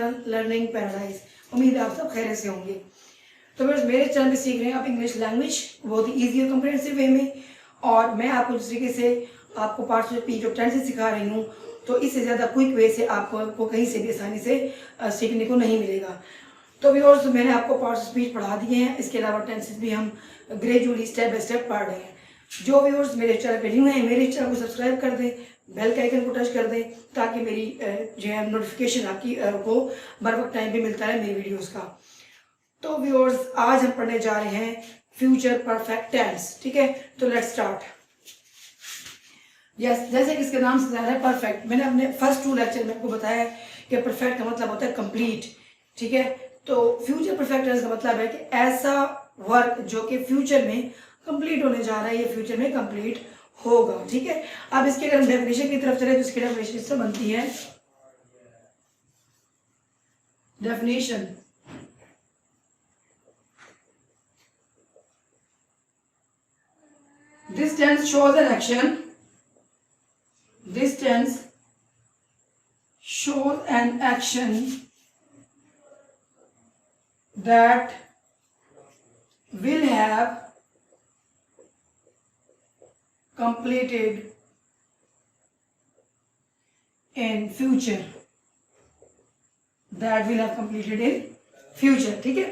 Channel learning paradise. उम्मीद है आप सब खैरियत से होंगे। तो बस मेरे चैनल पे सीख रहे हैं आप इंग्लिश लैंग्वेज बहुत ही ईजी और कम्प्रिहेंसिव वे में, और मैं आपको जिस तरीके से आपको पार्ट्स ऑफ स्पीच और टेंसेस सिखा रही हूँ, तो इससे ज़्यादा क्विक वे से आपको कहीं से भी आसानी से सीखने को नहीं मिलेगा। तो व्यूअर्स, मैंने आपको पार्ट्स ऑफ स्पीच पढ़ा दिए हैं, इसके अलावा टेंसेस भी हम ग्रेजुअली स्टेप बाय स्टेप पढ़ रहे हैं। जो व्यूअर्स मेरे चैनल पे न्यू हैं, मेरे चैनल को सब्सक्राइब कर दें, बेल के आइकन को टच कर दें, ताकि मेरी जो है नोटिफिकेशन आपकी को बर वक्त टाइम पे मिलता है मेरी वीडियोस का। तो व्यूअर्स, आज हम पढ़ने जा रहे हैं फ्यूचर परफेक्ट टेंस। ठीक है, तो लेट्स स्टार्ट। जैसे कि इसके नाम से ज़्यादा है परफेक्ट। मैंने अपने फर्स्ट 2 लेक्चर में आपको बताया कि परफेक्ट का मतलब होता है कंप्लीट। ठीक है, तो फ्यूचर परफेक्ट टेंस का मतलब है कि ऐसा वर्क जो कि फ्यूचर में कंप्लीट होने जा रहा है, ये फ्यूचर में कंप्लीट होगा। ठीक है, अब इसके अगर हम डेफिनेशन की तरफ चले तो इसकी डेफिनेशन इससे बनती है। Definition this tense shows an action. This tense shows an action that will have completed in future. That will have completed in future. ठीक है,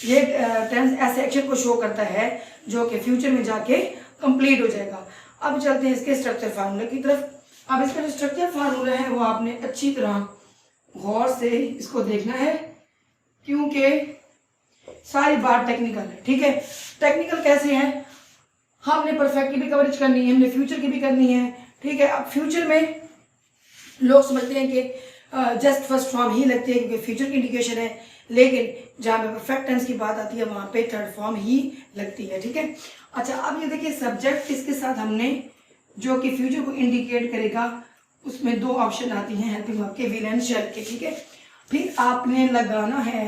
ये टेंस ऐसे एक्शन को शो करता है जो कि फ्यूचर में जाके कंप्लीट हो जाएगा। अब चलते हैं इसके स्ट्रक्चर फार्मूले की तरफ। अब इसका जो स्ट्रक्चर फार्मूला है वो आपने अच्छी तरह गौर से इसको देखना है, क्योंकि सारी बात टेक्निकल है। ठीक है, टेक्निकल कैसे है, हमने परफेक्ट की भी कवरेज करनी है, हमने फ्यूचर की भी करनी है। ठीक है, अब फ्यूचर में लोग समझते हैं कि जस्ट फर्स्ट फॉर्म ही लगती है क्योंकि फ्यूचर की इंडिकेशन है, लेकिन जहाँ पे परफेक्ट टेंस की बात आती है वहाँ पे थर्ड फॉर्म ही लगती है। ठीक है, अच्छा, अब ये देखिए सब्जेक्ट इसके साथ हमने जो कि फ्यूचर को इंडिकेट करेगा, उसमें 2 ऑप्शन आती हैं हेल्पिंग वर्ब के, विल एंड शैल के। ठीक है, फिर आपने लगाना है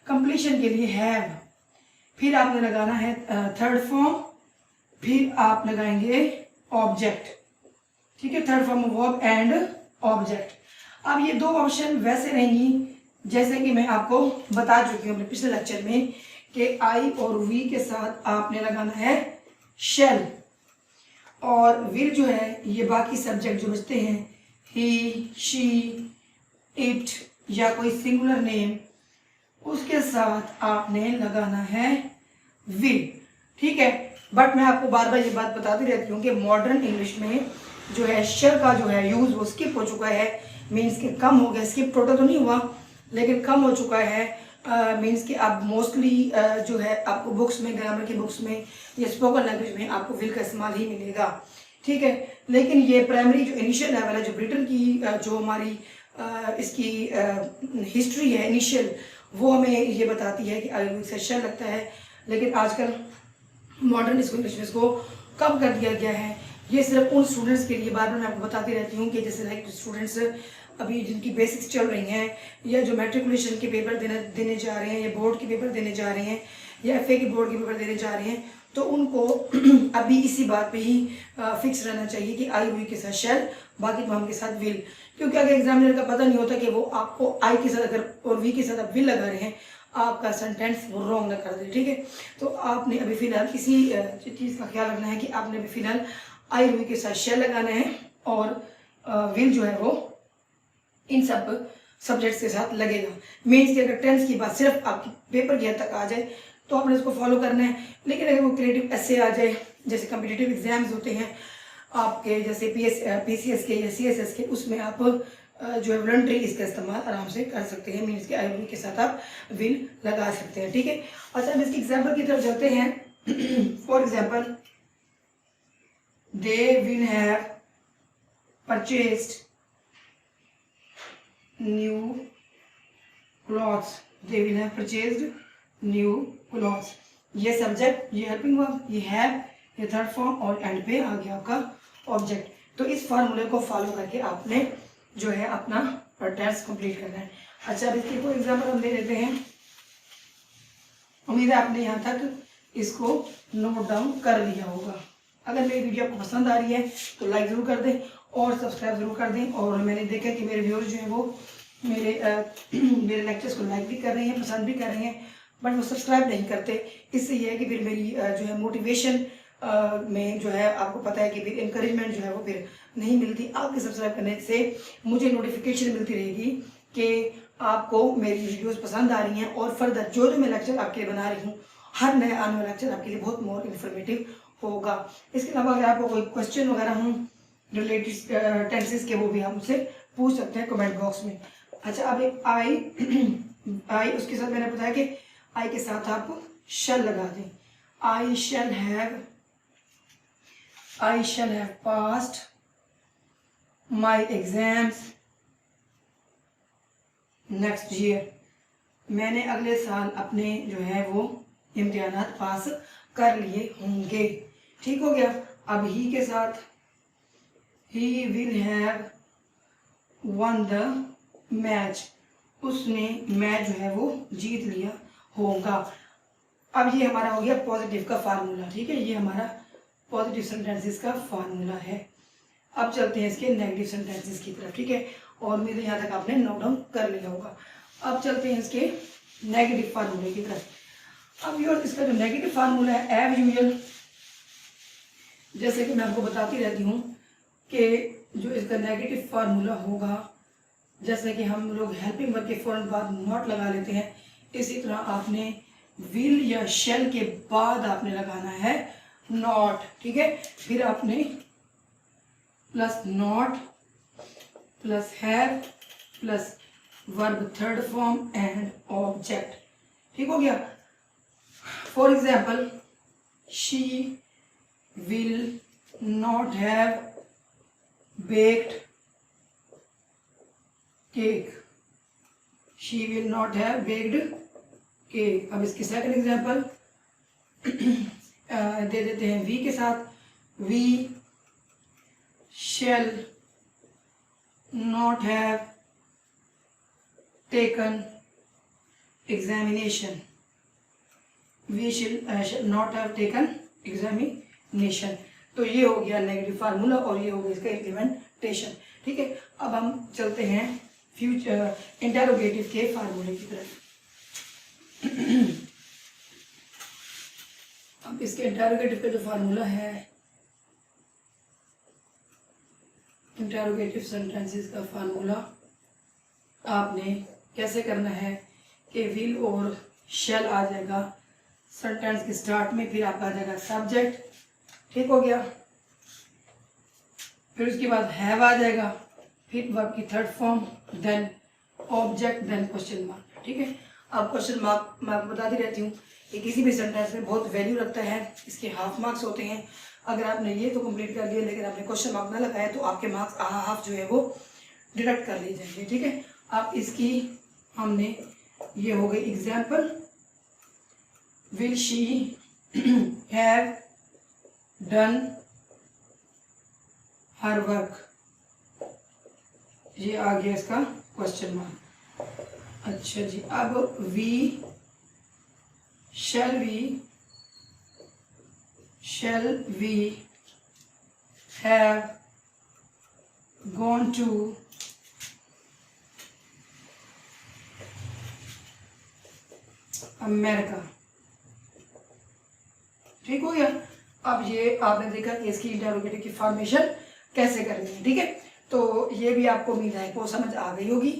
कंप्लीशन के लिए हैव, फिर आपने लगाना है थर्ड फॉर्म, फिर आप लगाएंगे ऑब्जेक्ट। ठीक है, third form of verb and object. अब ये 2 ऑप्शन वैसे रहेंगी जैसे कि मैं आपको बता चुकी हूँ अपने पिछले लेक्चर में कि आई और वी के साथ आपने लगाना है शेल, और विल जो है ये बाकी सब्जेक्ट जो बचते हैं ही, शी, इट या कोई सिंगुलर नेम, उसके साथ आपने लगाना है विल। ठीक है, बट मैं आपको बार बार ये बात बताती रहती हूँ कि मॉडर्न इंग्लिश में जो है शेल का जो है यूज़ वो स्किप हो चुका है, मीन्स कि कम हो गया। स्किप टोटल तो नहीं हुआ लेकिन कम हो चुका है। मीन्स कि अब मोस्टली जो है आपको बुक्स में, ग्रामर की बुक्स में या स्पोकन लैंग्वेज में आपको विल का इस्तेमाल ही मिलेगा। ठीक है, लेकिन ये प्राइमरी जो इनिशियल लेवल है, जो ब्रिटेन की जो हमारी इसकी हिस्ट्री है इनिशियल, वो हमें ये बताती है कि आई से शेल लगता है, लेकिन आजकल मॉडर्न इंग्लिश में इसको कम कर दिया गया है। ये सिर्फ उन स्टूडेंट्स के लिए, बार बार मैं आपको बताती रहती हूँ कि जैसे लाइक स्टूडेंट्स अभी जिनकी बेसिक्स चल रही हैं, या जो मैट्रिकुलेशन के पेपर देने जा रहे हैं, या बोर्ड के पेपर देने जा रहे हैं, या एफए के बोर्ड के पेपर देने जा रहे हैं, तो उनको अभी इसी बात पे ही फिक्स रहना चाहिए कि आई हुई के साथ शेल, बाकी तमाम के साथ विल। क्योंकि अगर एग्जामिनर का पता नहीं होता कि वो आपको आई के साथ अगर और वी के साथ आप विल लगा रहे हैं, आपका सेंटेंस वो रॉन्ग ना कर दे। ठीक है, तो आपने अभी फिलहाल इसी चीज़ का ख्याल रखना है कि आपने अभी फिलहाल आई हुई के साथ शेल लगाना है, और विल जो है वो इन सब सब्जेक्ट्स के साथ लगेगा। मीन्स कि अगर टेंस की बात सिर्फ आपकी पेपर की हद तक आ जाए तो आपने इसको फॉलो करना है, लेकिन अगर वो क्रिएटिव ऐसे आ जाए, जैसे कम्पिटिटिव एग्जाम्स होते हैं आपके, जैसे पीसीएस के या सीएसएस के, उसमें आप जो है वॉलंटरी इसका इस्तेमाल आराम से कर सकते हैं। मीन्स के आई के साथ आप विल लगा सकते हैं। ठीक है, अच्छा, अब इसकी एग्जाम्पल की तरफ चलते हैं। For example, they will have purchased new clothes. They will have purchased new clothes. ये सब्जेक्ट, ये हेल्पिंग वर्ब, ये हैव, ये थर्ड फॉर्म, और एंड पे आ गया आपका ऑब्जेक्ट। तो इस फार्मूले को फॉलो करके आपने जो है अपना टेंस कंप्लीट करना है। अच्छा, अब इसके कोई एग्जाम्पल हम दे देते हैं। उम्मीद है आपने यहाँ तक इसको नोट डाउन कर लिया होगा। अगर मेरी वीडियो आपको पसंद आ रही है तो लाइक ज़रूर कर दें और सब्सक्राइब ज़रूर कर दें। और मैंने देखा कि मेरे व्यूअर्स जो हैं वो मेरे लेक्चर्स को लाइक भी कर रही हैं, पसंद भी कर रही हैं, बट वो सब्सक्राइब नहीं करते। इससे ये है कि फिर मेरी जो है मोटिवेशन में जो है आपको पता है कि फिर इंकरेजमेंट जो है वो फिर नहीं मिलती। आपके सब्सक्राइब करने से मुझे नोटिफिकेशन मिलती रहेगी कि आपको मेरी वीडियोस पसंद आ रही हैं, और फर्दर जो मैं लेक्चर आपके लिए बना रही हूँ, हर नया आने वाला लेक्चर आपके लिए बहुत मोर इन्फॉर्मेटिव होगा। इसके अलावा अगर आपको कोई क्वेश्चन वगैरह हों रिलेटेड टेंसेस के, वो भी आप मुझसे पूछ सकते हैं कमेंट बॉक्स में। अच्छा, अब एक आई उसके साथ मैंने बताया कि आई के साथ आप शैल लगा दें। I shall have passed my exams next year. मैंने अगले साल अपने जो है वो इम्तिहानात पास कर लिए होंगे। ठीक हो गया। अब ही के साथ he will have won the match. उसने मैच जो है वो जीत लिया होगा। अब ये हमारा हो गया पॉजिटिव का फार्मूला। ठीक है, ये हमारा पॉजिटिव सेंटेंसेस का फार्मूला है। अब चलते हैं इसके नेगेटिव सेंटेंसेस की तरफ। ठीक है, और मेरे यहाँ तक आपने नोट डाउन कर लिया होगा। अब चलते हैं इसके नेगेटिव फार्मूले की तरफ। अब ये इसका जो नेगेटिव फार्मूला है, एज यूजुअल, जैसे कि मैं आपको बताती रहती हूँ कि जो इसका नेगेटिव फार्मूला होगा, जैसे कि हम लोग हेल्पिंग वर्ब के फौरन बाद नॉट लगा लेते हैं, इसी तरह आपने विल या शेल के बाद आपने लगाना है नॉट। ठीक है, फिर आपने plus not plus have plus verb third form and object. ठीक हो गया। For example, she will not have baked cake. She will not have baked cake. अब इसकी सेकंड एग्जाम्पल दे देते हैं वी के साथ। We shall not have taken examination. We shall not have taken examination. तो ये हो गया नेगेटिव फार्मूला और ये हो गया इसका इम्प्लीमेंटेशन। ठीक है, अब हम चलते हैं फ्यूचर इंटरोगेटिव के फार्मूले की तरफ। अब इसके इंटरोगेटिव का जो फार्मूला है, इंटरोगेटिव सेंटेंसेस का फार्मूला आपने कैसे करना है कि विल और शैल आ जाएगा सेंटेंस के स्टार्ट में, फिर आपका आ जाएगा सब्जेक्ट। ठीक हो गया। फिर उसके बाद हैव आ जाएगा, फिर वर्ब की third form, then object, then question mark. ठीक है, अब क्वेश्चन मार्क मैं आपको बताती रहती हूँ कि किसी भी सेंटेंस में बहुत वैल्यू रखता है। इसके हाफ मार्क्स होते हैं। अगर आपने ये तो कंप्लीट कर लिया लेकिन आपने क्वेश्चन मार्क ना लगाया तो आपके मार्क्स हाफ जो है वो डिडक्ट कर लिए जाएंगे। ठीक है, अब इसकी हमने ये हो गई example, will she have done her work. ये आ गया इसका क्वेश्चन मार्क। अच्छा जी, अब we shall we have gone to America. ठीक हो गया। अब ये आपने देखा कि इसकी इंटरोगेटिव की फॉर्मेशन कैसे करनी है। ठीक है, तो ये भी आपको उम्मीद है को समझ आ गई होगी।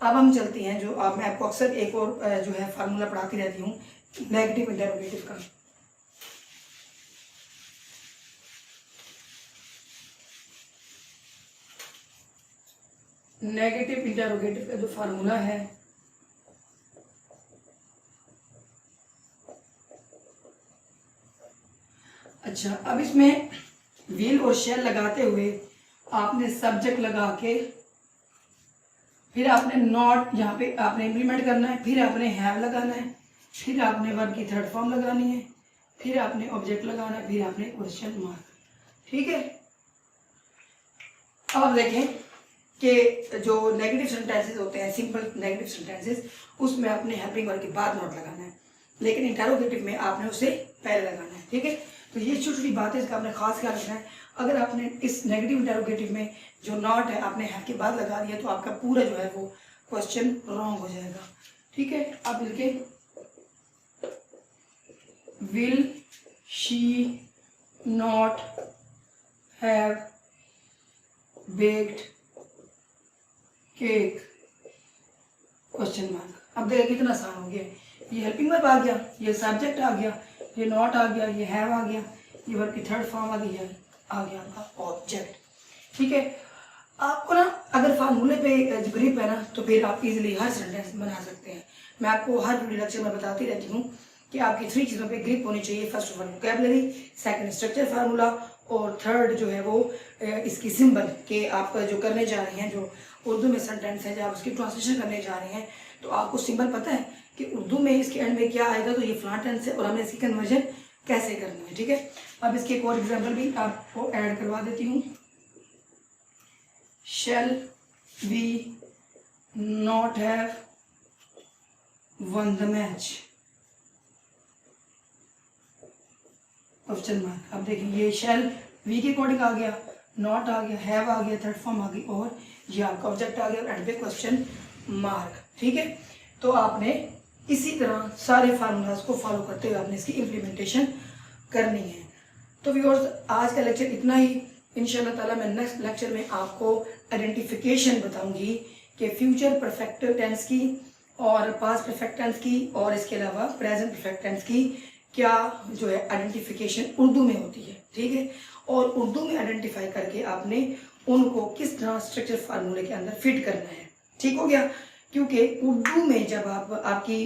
अब हम चलते हैं जो मैं आपको अक्सर एक और जो है फार्मूला पढ़ाती रहती हूँ नेगेटिव इंटरोगेटिव का। नेगेटिव इंटरोगेटिव का जो फार्मूला है, अच्छा, अब इसमें विल और शैल लगाते हुए आपने सब्जेक्ट लगा के फिर आपने नॉट यहाँ पे आपने इम्प्लीमेंट करना है, फिर आपने हैव लगाना है, फिर आपने वर्ब की थर्ड फॉर्म लगानी है, फिर आपने ऑब्जेक्ट लगाना है, फिर आपने क्वेश्चन मार्क। ठीक है, अब आप देखें कि जो नेगेटिव सेंटेंसेस होते हैं, सिंपल नेगेटिव सेंटेंसेस, उसमें आपने हेल्पिंग वर्ब के बाद नॉट लगाना है, लेकिन इंटरोगेटिव में आपने उसे पहले लगाना है। ठीक है, तो ये छोटी छोटी बातें इसका आपने खास ख्याल रखना है। अगर आपने इस नेगेटिव इंटरोगेटिव में जो नॉट है आपने हैव के बाद लगा दिया तो आपका पूरा जो है वो क्वेश्चन रॉन्ग हो जाएगा। ठीक है, अब लिखे will she not have baked cake question mark. अब देखिए कितना आसान हो गया, ये हेल्पिंग वर्ब आ गया, ये सब्जेक्ट आ गया, ये नॉट आ गया, ये हैव आ गया, ये वर्ब की थर्ड फॉर्म आ गई, आ गया आपका ऑब्जेक्ट। ठीक है, आपको ना अगर फार्मूले पे ग्रिप है ना तो फिर आप इजीली हर सेंटेंस बना सकते हैं। मैं आपको हर वीडियो लेक्चर में बताती रहती हूँ कि आपकी 3 चीज़ों पे ग्रिप होनी चाहिए। First of all vocabulary, second structure formula, और थर्ड जो है वो इसकी सिंबल के आप जो करने जा रहे हैं, जो उर्दू में सेंटेंस है, जब आप उसकी ट्रांसलेशन करने जा रहे हैं तो आपको सिंबल पता है कि उर्दू में इसके एंड में क्या आएगा, तो ये फ्लां टेंस है और हमें इसकी कन्वर्जन कैसे करनी है। ठीक है, अब इसके एक और एग्जाम्पल भी आपको ऐड करवा देती हूँ। Shall we not have won the match question mark. अब देखिए ये शैल वी के अकॉर्डिंग आ गया, नॉट आ गया, हैव आ गया, थर्ड फॉर्म आ गई, और ये आपका ऑब्जेक्ट आ गया एंड पे क्वेश्चन मार्क। ठीक है, तो आपने इसी तरह सारे फार्मूलाज को फॉलो करते हुए आपने इसकी इम्प्लीमेंटेशन करनी है। तो व्यूअर्स, आज का लेक्चर इतना ही। इंशाल्लाह ताला मैं नेक्स्ट लेक्चर में आपको आइडेंटिफिकेशन बताऊंगी कि फ्यूचर परफेक्ट टेंस की और पास्ट परफेक्ट टेंस की और इसके अलावा प्रेजेंट परफेक्ट टेंस की क्या जो है आइडेंटिफिकेशन उर्दू में होती है। ठीक है, और उर्दू में आइडेंटिफाई करके आपने उनको किस तरह स्ट्रक्चर फार्मूले के अंदर फिट करना है। ठीक हो गया, क्योंकि उर्दू में जब आप आपकी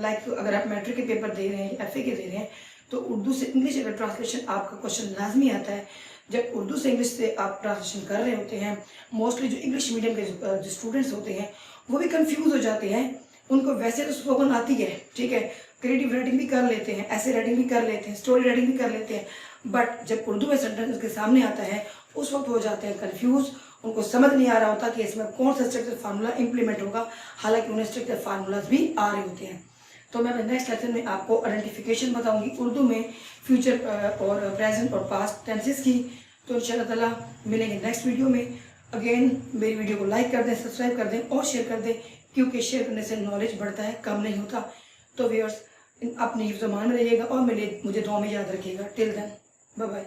लाइक अगर आप मैट्रिक के पेपर दे रहे हैं, FA के दे रहे हैं, तो उर्दू से इंग्लिश अगर ट्रांसलेशन आपका क्वेश्चन लाजमी आता है। जब उर्दू से इंग्लिश से आप ट्रांसलेशन कर रहे होते हैं, मोस्टली जो इंग्लिश मीडियम के जो स्टूडेंट्स होते हैं वो भी कंफ्यूज हो जाते हैं। उनको वैसे तो स्पोकन आती है, ठीक है, क्रिएटिव राइटिंग भी कर लेते हैं, ऐसे राइटिंग भी कर लेते हैं, स्टोरी राइटिंग भी कर लेते हैं, बट जब उर्दू में सेंटेंस उसके सामने आता है उस वक्त हो जाते हैं कंफ्यूज। उनको समझ नहीं आ रहा होता कि इसमें कौन सा स्ट्रक्चर फार्मूला इंप्लीमेंट होगा, हालांकि उन्हें स्ट्रक्चर फार्मूलाज भी आ रहे होते हैं। तो मैं नेक्स्ट लेक्चर में आपको आइडेंटिफिकेशन बताऊंगी उर्दू में फ्यूचर और प्रेजेंट और पास्ट टेंसेस की। तो इंशाल्लाह ताला मिलेंगे नेक्स्ट वीडियो में। अगेन मेरी वीडियो को लाइक कर दें, सब्सक्राइब कर दें और शेयर कर दें, क्योंकि शेयर करने से नॉलेज बढ़ता है, कम नहीं होता। तो व्यूअर्स, अपने हिफ्ज़-ओ-मान में रहिएगा और मुझे दुआ में याद रखिएगा। Till then, bye bye.